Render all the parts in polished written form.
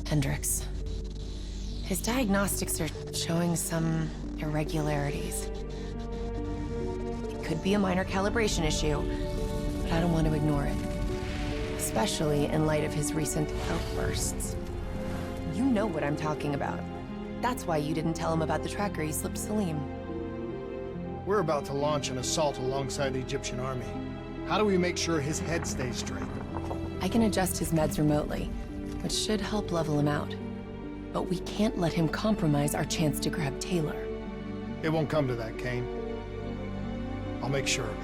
Hendricks. His diagnostics are showing some irregularities. It could be a minor calibration issue, but I don't want to ignore it. Especially in light of his recent outbursts. You know what I'm talking about. That's why you didn't tell him about the tracker he slipped Salim. We're about to launch an assault alongside the Egyptian army. How do we make sure his head stays straight? I can adjust his meds remotely, which should help level him out. But we can't let him compromise our chance to grab Taylor. It won't come to that, Kane. I'll make sure of it.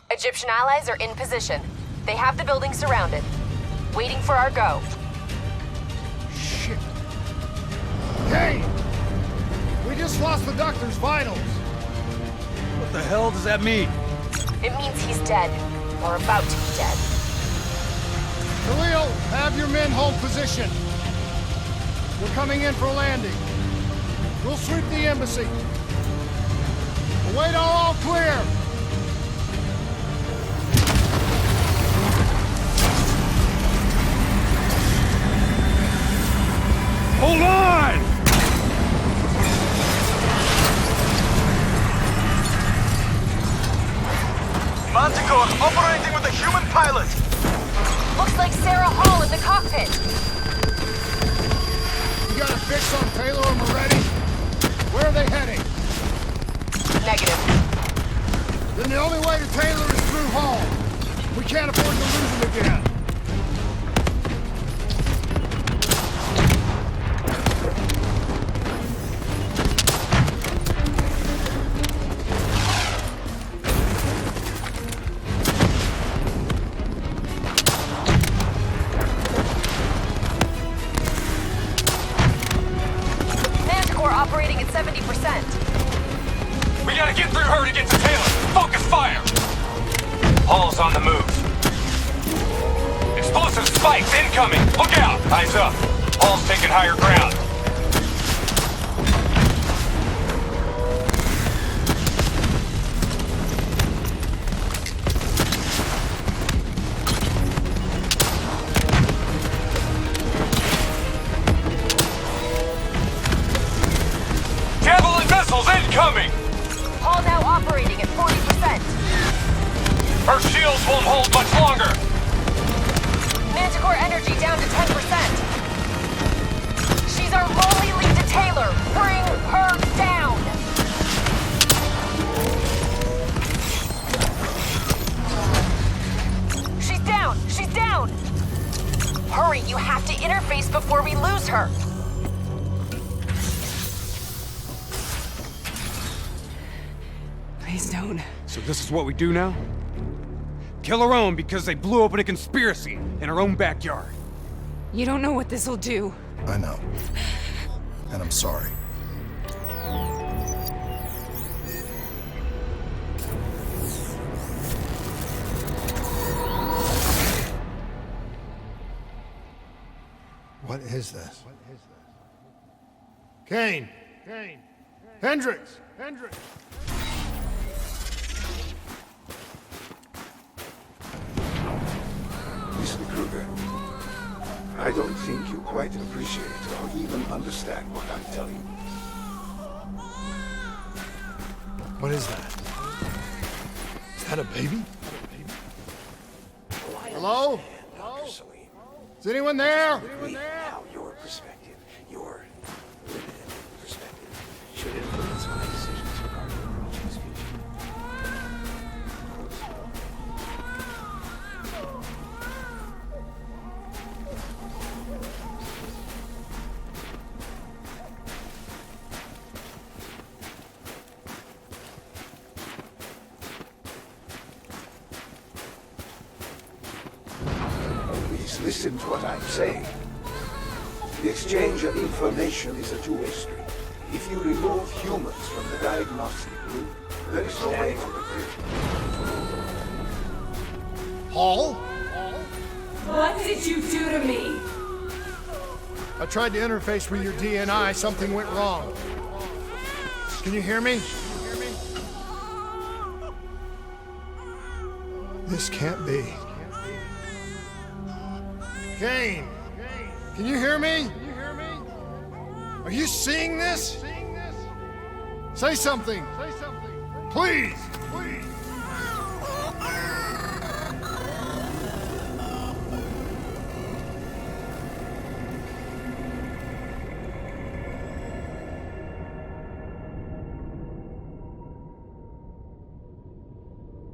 Egyptian allies are in position. They have the building surrounded. Waiting for our go. Shit. Kane! We just lost the doctor's vitals. What the hell does that mean? It means he's dead. Or about to be dead. Khalil, have your men hold position. We're coming in for a landing. We'll sweep the embassy. Await all clear. Hold on! Manticore operating with a human pilot. Looks like Sarah Hall in the cockpit. You got a fix on Taylor and Moretti? Where are they heading? Negative. Then the only way to Taylor is through Hall. We can't afford to lose him again. Operating at 70%. We gotta get through her to get to Taylor! Focus fire! Hall's on the move. Explosive spikes incoming! Look out! Eyes up! Hall's taking higher ground. Incoming! Hall now operating at 40%. Her shields won't hold much longer! Manticore energy down to 10%. She's our only lead to Taylor. Bring her down! She's down! She's down! Hurry, you have to interface before we lose her. Please don't. So this is what we do now? Kill our own because they blew open a conspiracy in our own backyard. You don't know what this'll do. I know. And I'm sorry. What is this? Kane! Kane! Hendricks! Hendricks! Mr. Kruger, I don't think you quite appreciate or even understand what I'm telling you. What is that? Is that a baby? Hello? Dr. Salim. Is anyone there? Now your perspective, your limited perspective, should influence my decisions regarding approaching future. Please listen to what I'm saying. The exchange of information is a two-way street. If you remove humans from the diagnostic group, there is no way to recruit. Paul? What did you do to me? I tried to interface with your DNI. Something went wrong. Can you hear me? This can't be. Kane! Can you hear me? Are you seeing this? Say something! Please!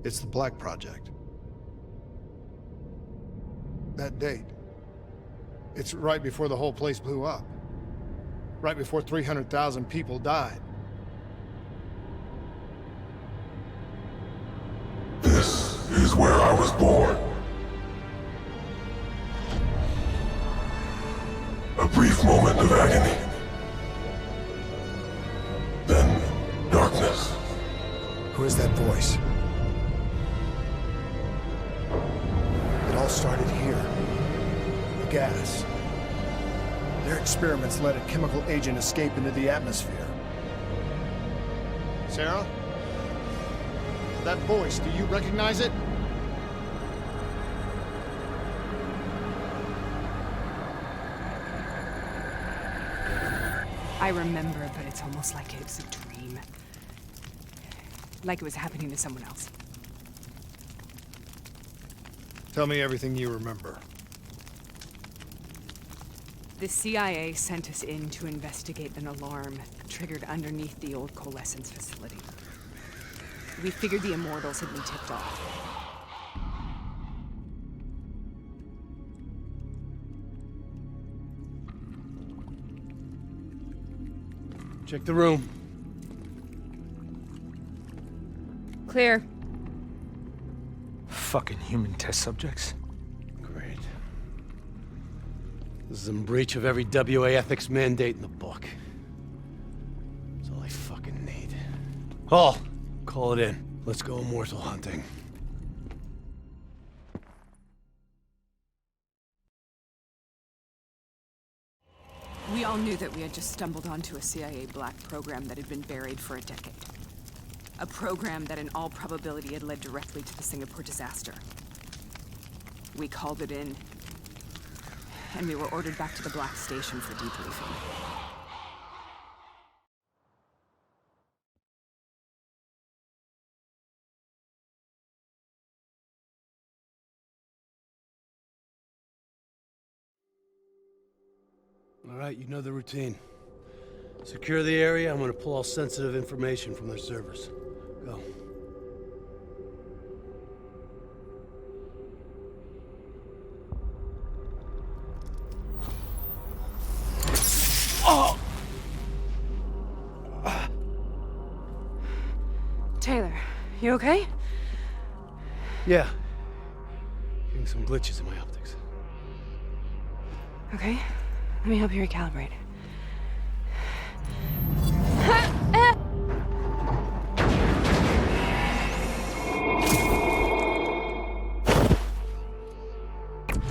It's the Black Project. That date. It's right before the whole place blew up. Right before 300,000 people died. This is where I was born. A brief moment of agony. Then darkness. Who is that voice? It all started here. The gas. Their experiments let a chemical agent escape into the atmosphere. Sarah? That voice, do you recognize it? I remember, but it's almost like it's a dream. Like it was happening to someone else. Tell me everything you remember. The CIA sent us in to investigate an alarm triggered underneath the old coalescence facility. We figured the Immortals had been tipped off. Check the room. Clear. Fucking human test subjects. Great. This is in breach of every WA ethics mandate in the book. That's all I fucking need. Hall, call it in. Let's go immortal hunting. We all knew that we had just stumbled onto a CIA black program that had been buried for a decade. A program that in all probability had led directly to the Singapore disaster. We called it in, and we were ordered back to the Black Station for debriefing. All right, you know the routine. Secure the area. I'm gonna pull all sensitive information from their servers. Go. Oh! Taylor, you okay? Yeah. Getting some glitches in my optics. Okay, let me help you recalibrate.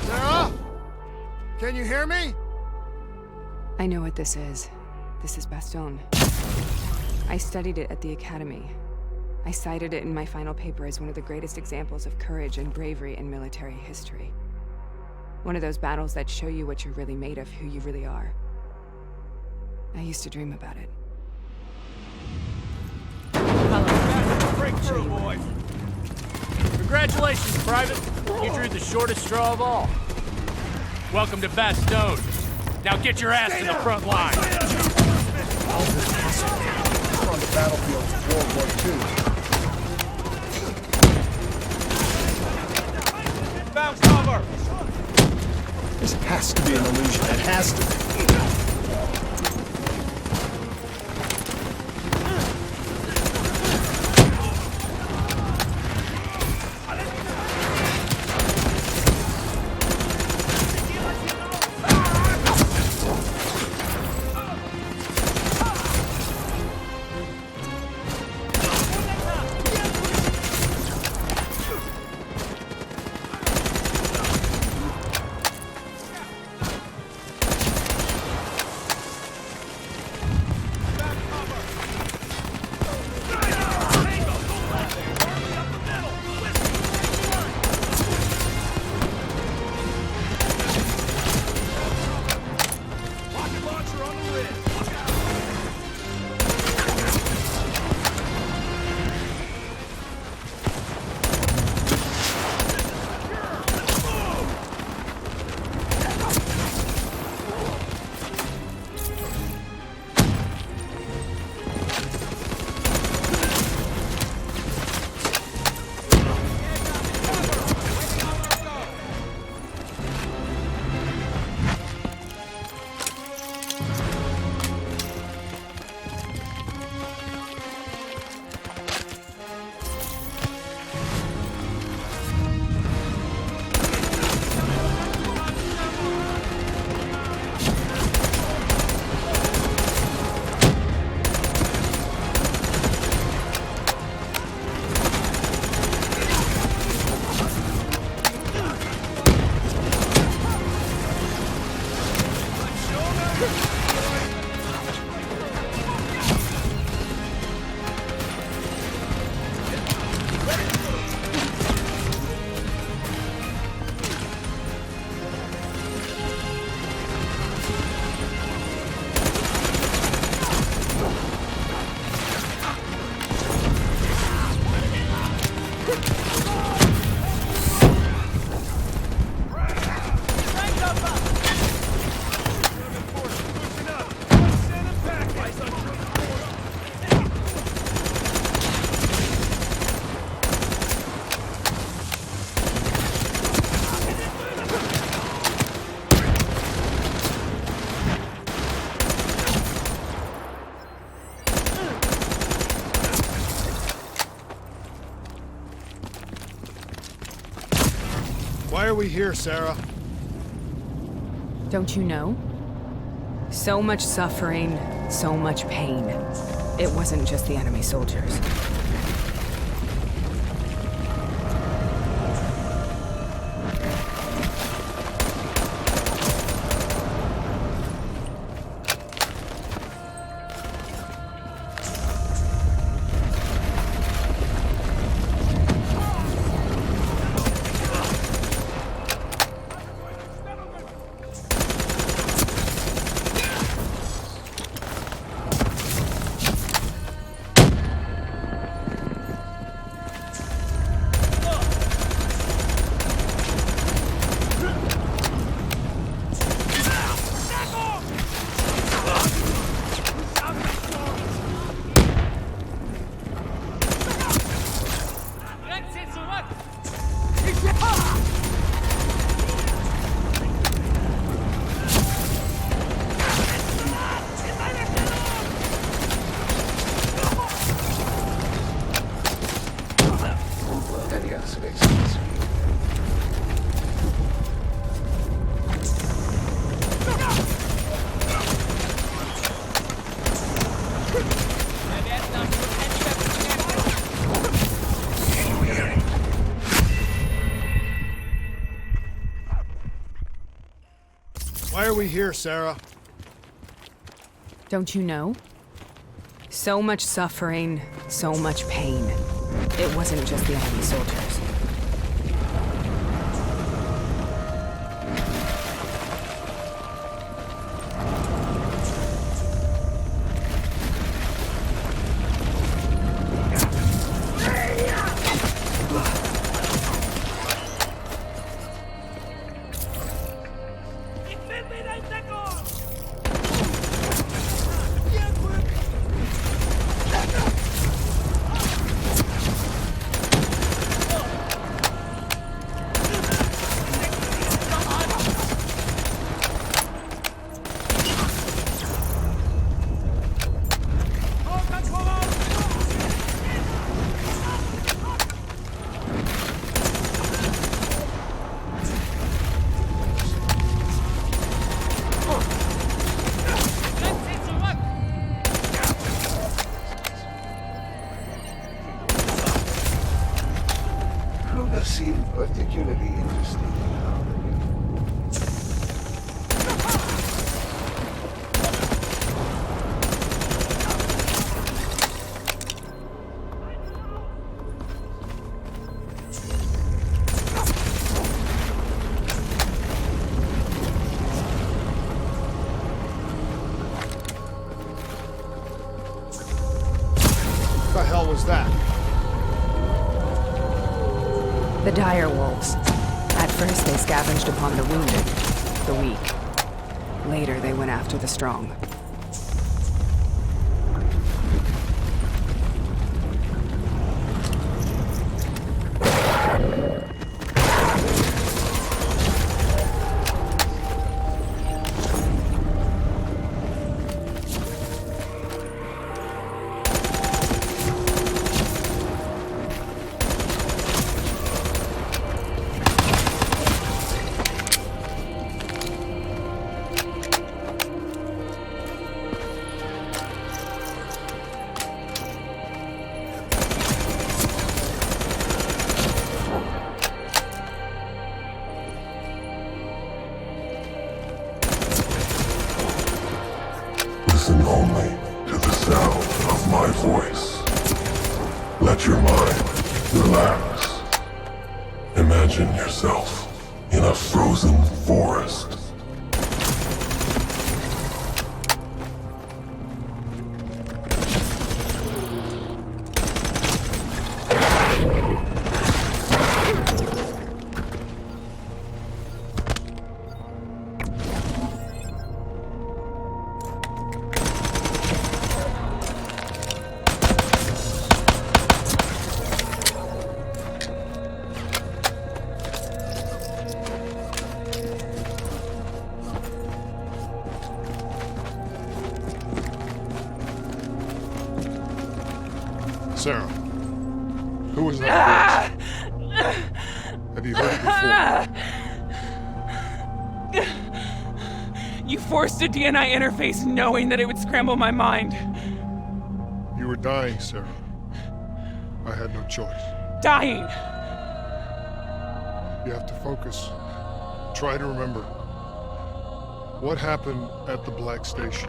Sarah? Can you hear me? I know what this is. This is Bastogne. I studied it at the Academy. I cited it in my final paper as one of the greatest examples of courage and bravery in military history. One of those battles that show you what you're really made of, who you really are. I used to dream about it. Breakthrough, boys. Congratulations, Private. You drew the shortest straw of all. Welcome to Bastogne. Now get your ass to the front line. On the battlefields of World War II. Found cover. This has to be an illusion. It has to be. Why are we here, Sarah? Don't you know? So much suffering, so much pain. It wasn't just the enemy soldiers. Why are we here, Sarah? Don't you know? So much suffering, so much pain. It wasn't just the enemy soldiers. Seemed particularly interesting now. What the hell was that? The dire wolves. At first they scavenged upon the wounded, the weak. Later they went after the strong. Listen only to the sound of my voice. Let your mind relax. Imagine yourself in a frozen forest. Sarah, who was that voice? Have you heard it before? You forced a DNI interface knowing that it would scramble my mind. You were dying, Sarah. I had no choice. Dying! You have to focus. Try to remember. What happened at the Black Station?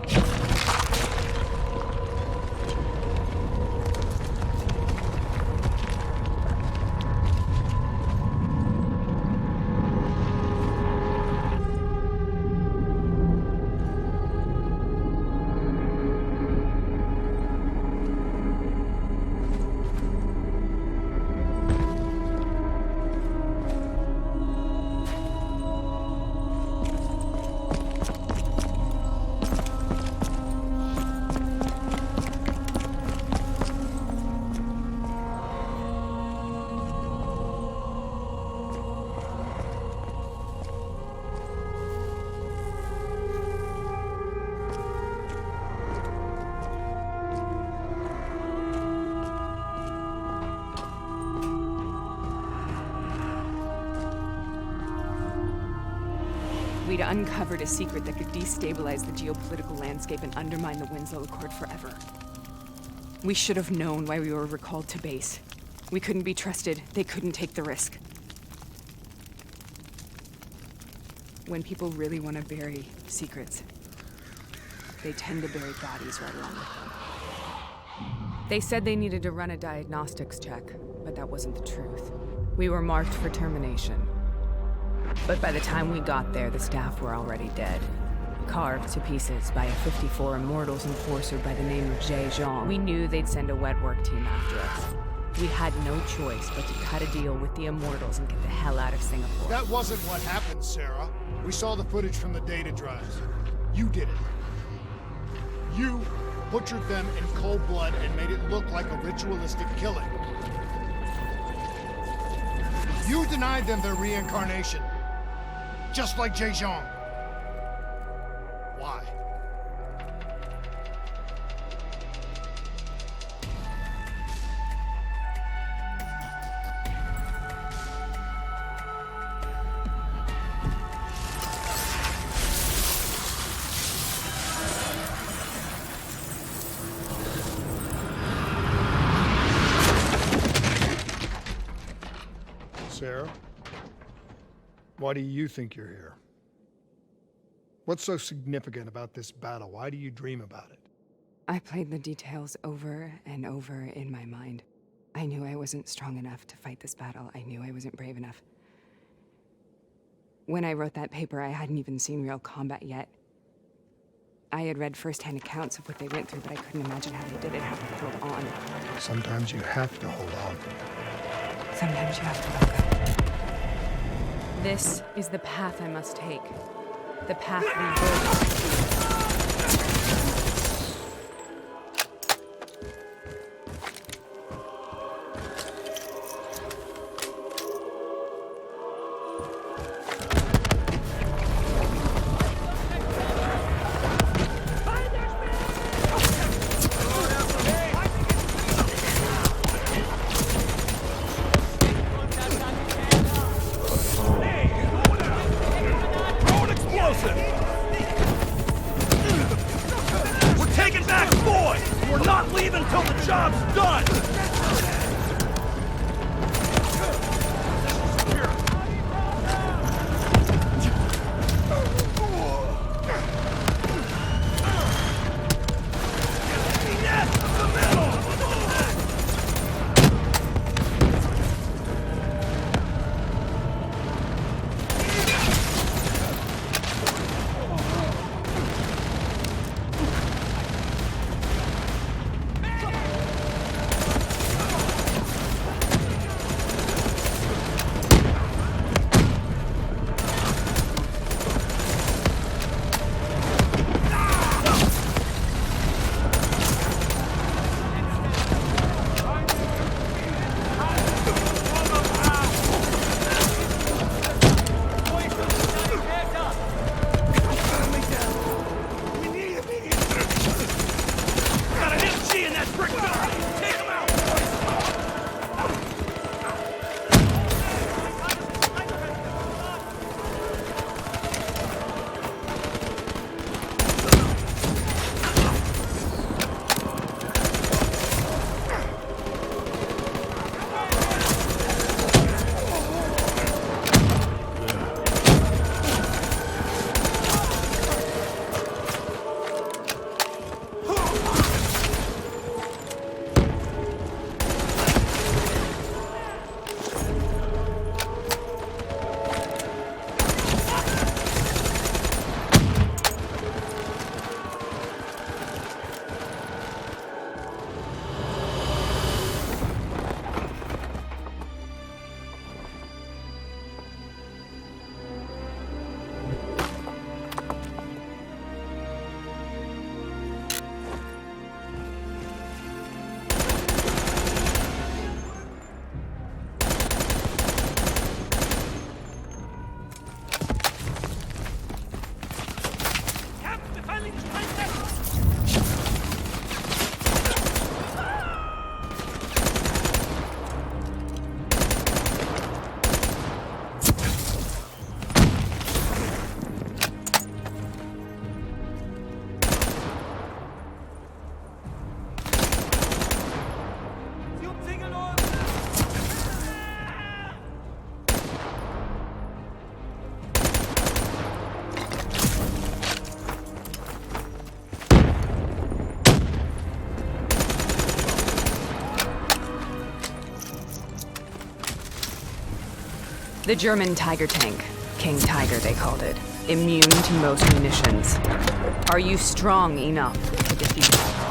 We'd uncovered a secret that could destabilize the geopolitical landscape and undermine the Winslow Accord forever. We should have known why we were recalled to base. We couldn't be trusted. They couldn't take the risk. When people really want to bury secrets, they tend to bury bodies right along with them. They said they needed to run a diagnostics check, but that wasn't the truth. We were marked for termination. But by the time we got there, the staff were already dead. Carved to pieces by a 54 Immortals enforcer by the name of Jay Zhang. We knew they'd send a wet work team after us. We had no choice but to cut a deal with the Immortals and get the hell out of Singapore. That wasn't what happened, Sarah. We saw the footage from the data drives. You did it. You butchered them in cold blood and made it look like a ritualistic killing. You denied them their reincarnation. Just like Jay Zhang. Why? Sarah? Why do you think you're here? What's so significant about this battle? Why do you dream about it? I played the details over and over in my mind. I knew I wasn't strong enough to fight this battle. I knew I wasn't brave enough. When I wrote that paper, I hadn't even seen real combat yet. I had read first-hand accounts of what they went through, but I couldn't imagine how they did it, how they held on. Sometimes you have to hold on. Sometimes you have to let go. This is the path I must take. The path we both. The German Tiger tank. King Tiger, they called it. Immune to most munitions. Are you strong enough to defeat it?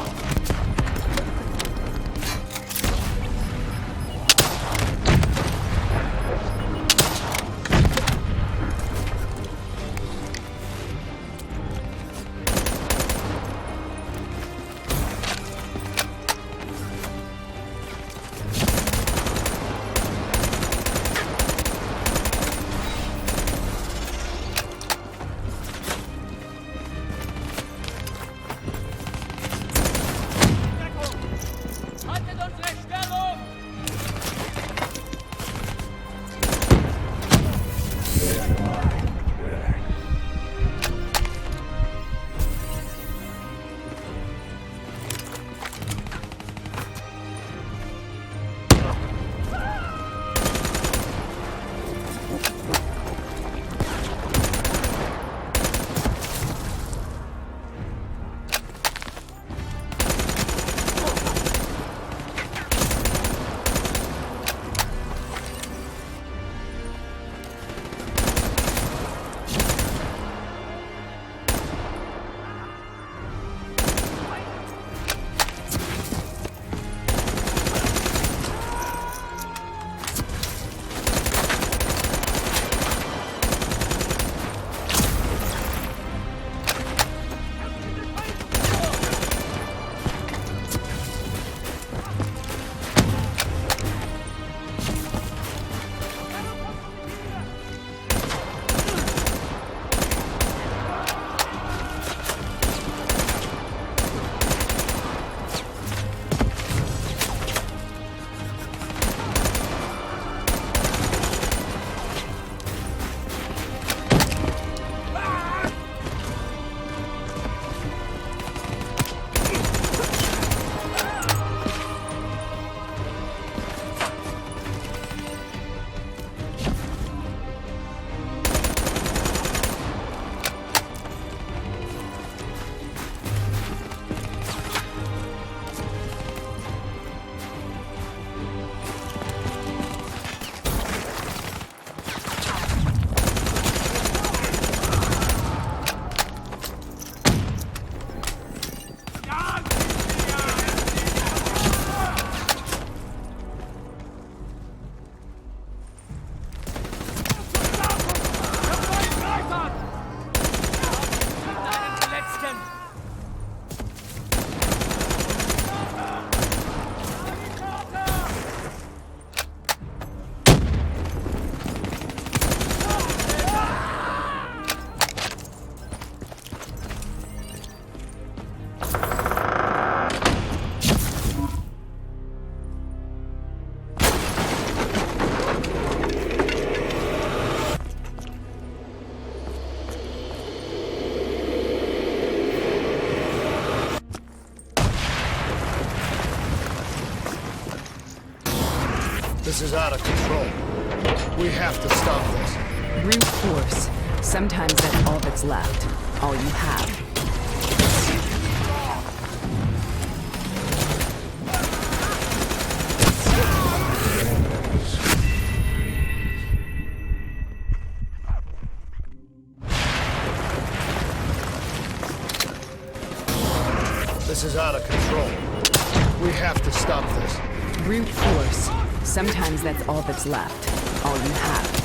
This is out of control. We have to stop this. Brute force. Sometimes that's all that's left. All you have. This is out of control. We have to stop this. Brute force. Sometimes that's all that's left. All you have.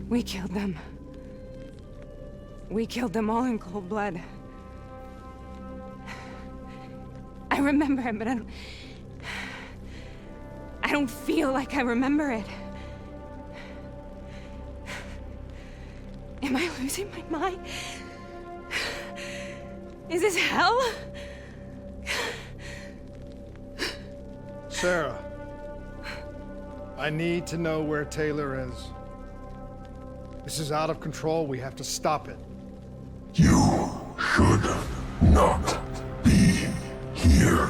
We killed them. We killed them all in cold blood. I remember it, but I don't feel like I remember it. Am I losing my mind? Is this hell? Sarah, I need to know where Taylor is. This is out of control. We have to stop it. You should not be here.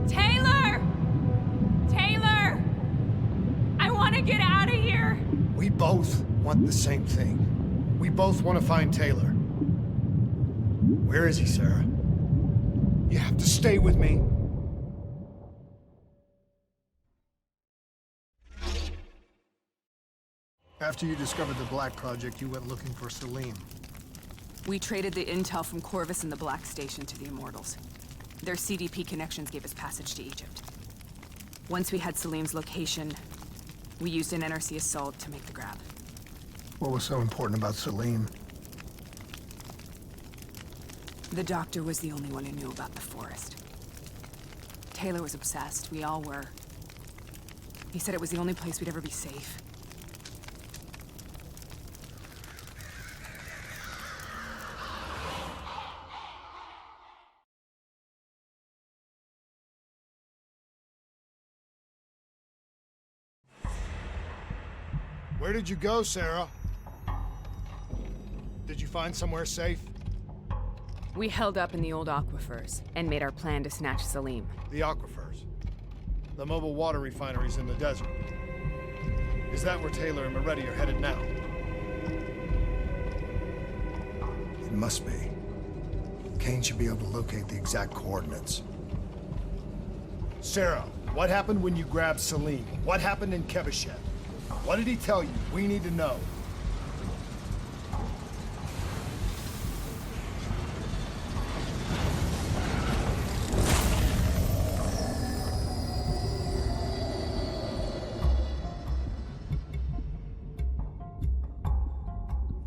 Taylor! Taylor! I want to get out of here! We both want the same thing. We both want to find Taylor. Where is he, Sarah? You have to stay with me. After you discovered the Black Project, you went looking for Salim. We traded the intel from Corvus and the Black Station to the Immortals. Their CDP connections gave us passage to Egypt. Once we had Salim's location, we used an NRC assault to make the grab. What was so important about Salim? The doctor was the only one who knew about the forest. Taylor was obsessed. We all were. He said it was the only place we'd ever be safe. Where did you go, Sarah? Did you find somewhere safe? We held up in the old aquifers and made our plan to snatch Salim. The aquifers. The mobile water refineries in the desert. Is that where Taylor and Moretti are headed now? It must be. Kane should be able to locate the exact coordinates. Sarah, what happened when you grabbed Salim? What happened in Kevashet? What did he tell you? We need to know.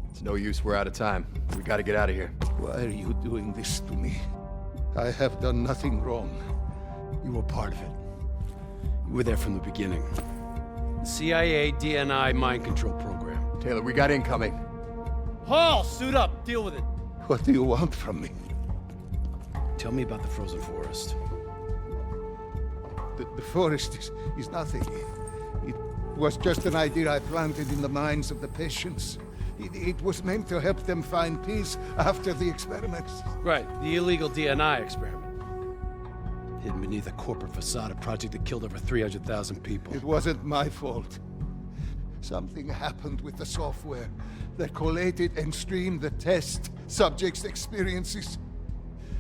It's no use, we're out of time. We gotta get out of here. Why are you doing this to me? I have done nothing wrong. You were part of it. You were there from the beginning. The CIA DNI mind control program. Taylor, we got incoming. Hall, suit up. Deal with it. What do you want from me? Tell me about the frozen forest. The forest is nothing. It was just an idea I planted in the minds of the patients. It was meant to help them find peace after the experiments. Right, the illegal DNI experiment. Hidden beneath a corporate facade, a project that killed over 300,000 people. It wasn't my fault. Something happened with the software that collated and streamed the test subjects' experiences.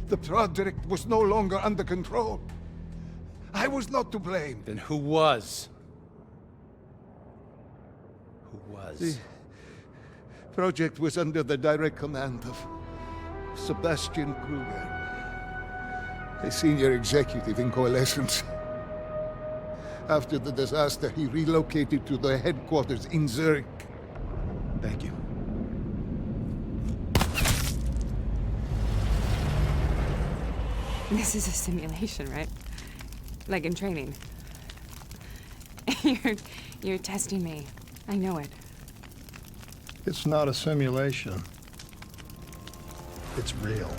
The project was no longer under control. I was not to blame. Then who was? Who was? The project was under the direct command of Sebastian Kruger, a senior executive in Coalescence. After the disaster, he relocated to the headquarters in Zurich. Thank you. This is a simulation, right? Like in training. You're testing me. I know it. It's not a simulation. It's real.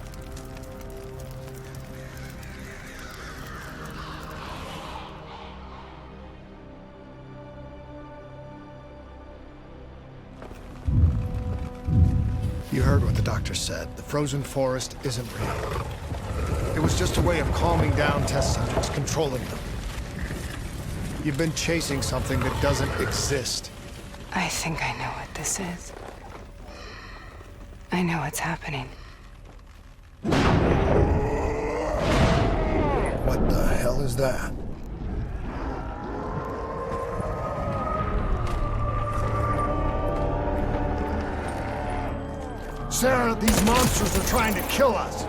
You heard what the doctor said. The frozen forest isn't real. It was just a way of calming down test subjects, controlling them. You've been chasing something that doesn't exist. I think I know what this is. I know what's happening. What the hell is that? Sarah, these monsters are trying to kill us.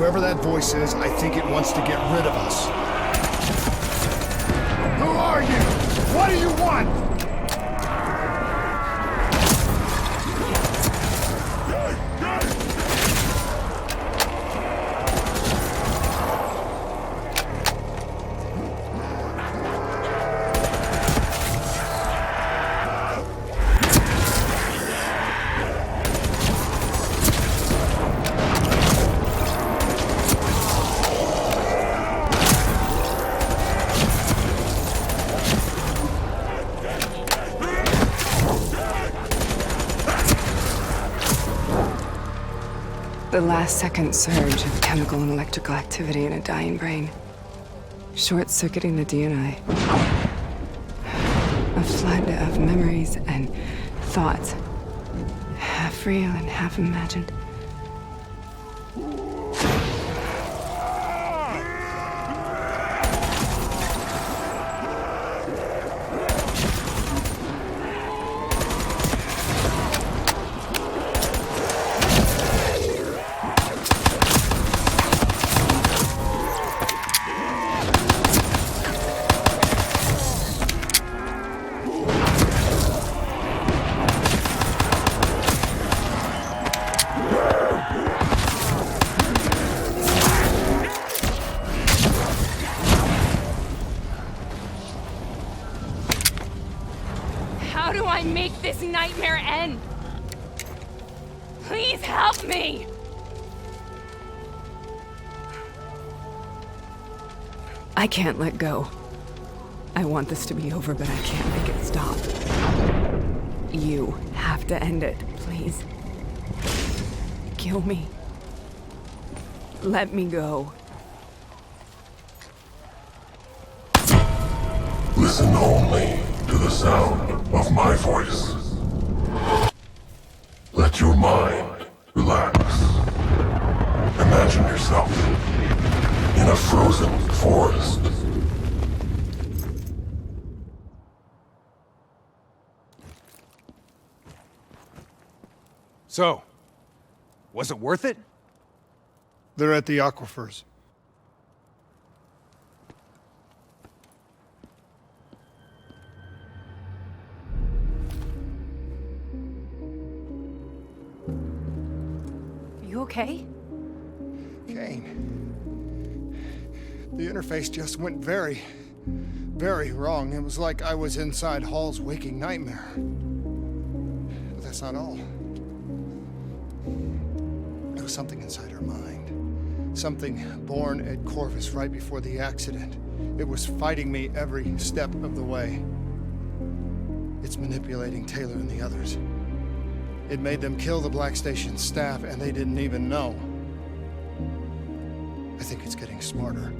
Whoever that voice is, I think it wants to get rid of us. Who are you? What do you want? The last-second surge of chemical and electrical activity in a dying brain. Short-circuiting the DNA. A flood of memories and thoughts. Half real and half imagined. How do I make this nightmare end? Please help me! I can't let go. I want this to be over, but I can't make it stop. You have to end it, please. Kill me. Let me go. Listen only to the sound of my voice. Let your mind relax. Imagine yourself in a frozen forest. So, was it worth it? They're at the aquifers. You okay? Kane. The interface just went very, very wrong. It was like I was inside Hall's waking nightmare. But that's not all. There was something inside her mind. Something born at Corvus right before the accident. It was fighting me every step of the way. It's manipulating Taylor and the others. It made them kill the Black Station staff, and they didn't even know. I think it's getting smarter.